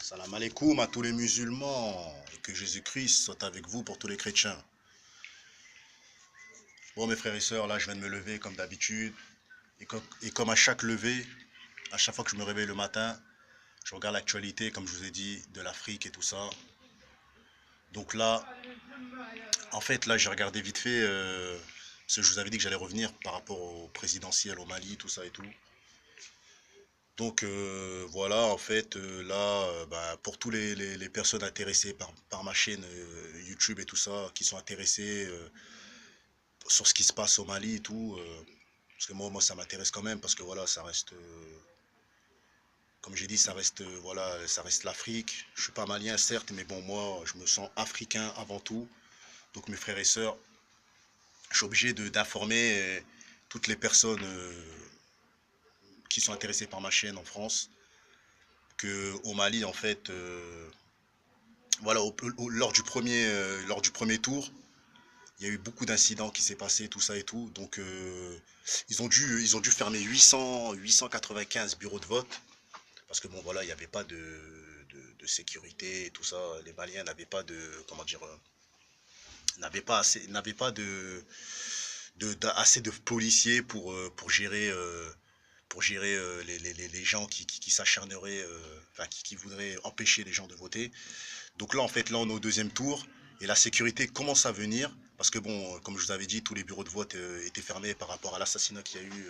Salam alaikum à tous les musulmans et que Jésus-Christ soit avec vous pour tous les chrétiens. Bon mes frères et sœurs, là je viens de me lever comme d'habitude et comme à chaque levée, à chaque fois que je me réveille le matin, je regarde l'actualité comme je vous ai dit de l'Afrique et tout ça. Donc là, en fait là j'ai regardé vite fait parce que je vous avais dit que j'allais revenir par rapport au présidentiel au Mali, tout ça et tout. Donc voilà, en fait, là, bah, pour tous les personnes intéressées par ma chaîne YouTube et tout ça, qui sont intéressées sur ce qui se passe au Mali et tout, parce que moi ça m'intéresse quand même, parce que voilà, ça reste, comme j'ai dit, ça reste, voilà, ça reste l'Afrique. Je suis pas malien, certes, mais bon, moi, je me sens africain avant tout. Donc mes frères et sœurs, je suis obligé d'informer toutes les personnes qui sont intéressées par ma chaîne en France, que au Mali, en fait, voilà, lors du premier tour, il y a eu beaucoup d'incidents qui s'est passé, tout ça et tout. Donc, ils ont dû fermer 895 bureaux de vote. Parce que bon, voilà, il n'y avait pas de sécurité et tout ça. Les Maliens n'avaient pas de, comment dire, n'avaient pas assez de policiers pour gérer les gens qui s'acharneraient, enfin, qui voudraient empêcher les gens de voter. Donc là, en fait, là, on est au deuxième tour et la sécurité commence à venir parce que bon, comme je vous avais dit, tous les bureaux de vote étaient fermés par rapport à l'assassinat qu'il y a eu.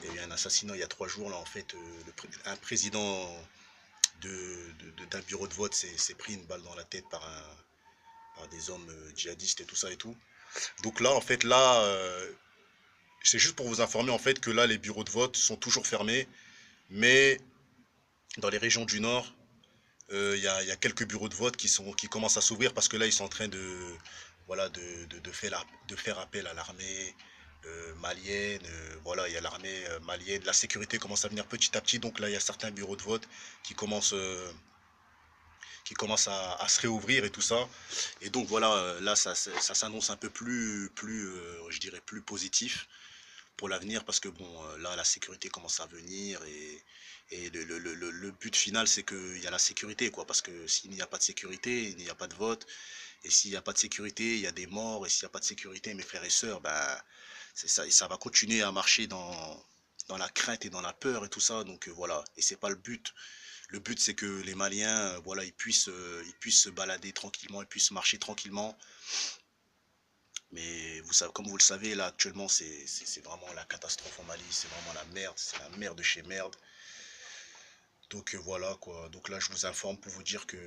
Il y a eu un assassinat il y a 3 jours là, en fait, un président d'un bureau de vote s'est pris une balle dans la tête par des hommes djihadistes et tout ça et tout. Donc là, en fait, là, c'est juste pour vous informer en fait que là, les bureaux de vote sont toujours fermés, mais dans les régions du Nord, il y a quelques bureaux de vote qui commencent à s'ouvrir parce que là, ils sont en train voilà, de faire appel à l'armée malienne. Voilà, il y a l'armée malienne. La sécurité commence à venir petit à petit. Donc là, il y a certains bureaux de vote qui commencent, euh, qui commencent à se réouvrir et tout ça. Et donc voilà, là, ça s'annonce un peu je dirais, plus positif pour l'avenir parce que bon, là, la sécurité commence à venir et le but final, c'est qu'il y a la sécurité, quoi. Parce que s'il n'y a pas de sécurité, il n'y a pas de vote. Et s'il n'y a pas de sécurité, il y a des morts. Et s'il n'y a pas de sécurité, mes frères et sœurs, ben, c'est ça, et ça va continuer à marcher dans la crainte et dans la peur et tout ça. Donc voilà. Et c'est pas le but. Le but, c'est que les Maliens, voilà, ils puissent se balader tranquillement, ils puissent marcher tranquillement. Mais vous savez, comme vous le savez, là actuellement, c'est vraiment la catastrophe au Mali, c'est vraiment la merde, c'est la merde de chez merde. Donc voilà quoi. Donc là, je vous informe pour vous dire qu'il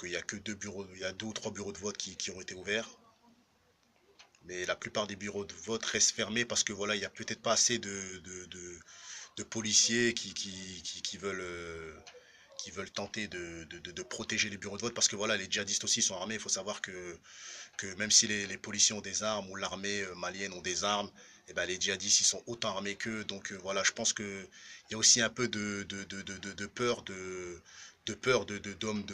y a que deux bureaux, il y a deux ou trois bureaux de vote qui ont été ouverts. Mais la plupart des bureaux de vote restent fermés parce que voilà, il n'y a peut-être pas assez de policiers qui veulent tenter de protéger les bureaux de vote parce que voilà, les djihadistes aussi sont armés. Il faut savoir que même si les policiers ont des armes ou l'armée malienne ont des armes, et ben les djihadistes ils sont autant armés qu'eux. Donc voilà, je pense qu'il y a aussi un peu de peur d'hommes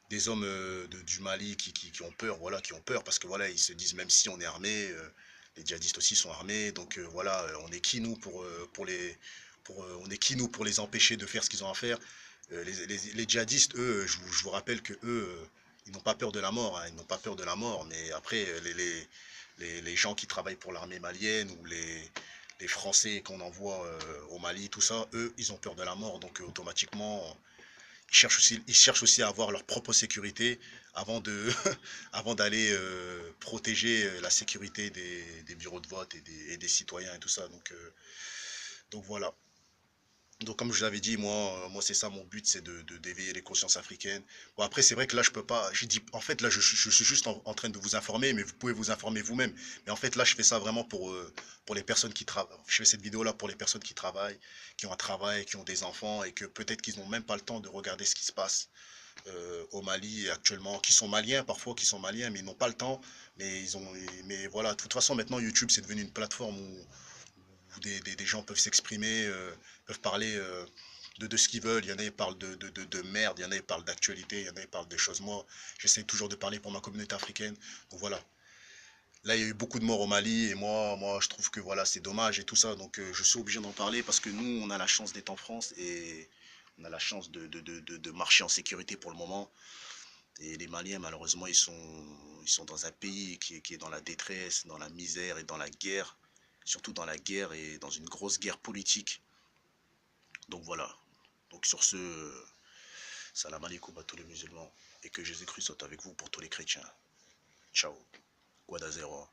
des hommes du Mali qui ont peur, voilà, qui ont peur parce que voilà, ils se disent même si on est armé, les djihadistes aussi sont armés, donc voilà, on est qui nous on est qui nous pour les empêcher de faire ce qu'ils ont à faire. Les djihadistes, eux, je vous rappelle que eux, ils n'ont pas peur de la mort, hein, ils n'ont pas peur de la mort, mais après, les gens qui travaillent pour l'armée malienne ou les Français qu'on envoie au Mali, tout ça, eux, ils ont peur de la mort, donc automatiquement, ils cherchent aussi à avoir leur propre sécurité avant avant d'aller protéger la sécurité des bureaux de vote et des citoyens et tout ça. Donc voilà. Donc comme je vous l'avais dit, moi c'est ça mon but, c'est d'éveiller les consciences africaines. Bon après c'est vrai que là je peux pas, je dis, en fait là je suis juste en train de vous informer, mais vous pouvez vous informer vous-même. Mais en fait là je fais ça vraiment pour les personnes qui travaillent. Je fais cette vidéo là pour les personnes qui travaillent, qui ont un travail, qui ont des enfants et que peut-être qu'ils n'ont même pas le temps de regarder ce qui se passe au Mali actuellement, qui sont maliens parfois, qui sont maliens, mais ils n'ont pas le temps. Mais voilà, de toute façon maintenant YouTube c'est devenu une plateforme où des gens peuvent s'exprimer, peuvent parler de ce qu'ils veulent. Il y en a qui parlent de merde, il y en a qui parlent d'actualité, il y en a qui parlent des choses. Moi, j'essaie toujours de parler pour ma communauté africaine. Donc voilà. Là, il y a eu beaucoup de morts au Mali et moi je trouve que voilà, c'est dommage et tout ça. Donc je suis obligé d'en parler parce que nous, on a la chance d'être en France et On a la chance de marcher en sécurité pour le moment. Et les Maliens, malheureusement, ils sont dans un pays qui est dans la détresse, dans la misère et dans la guerre. Surtout dans la guerre et dans une grosse guerre politique. Donc voilà. Donc sur ce, salam alaikum à tous les musulmans. Et que Jésus-Christ soit avec vous pour tous les chrétiens. Ciao. Guadazero.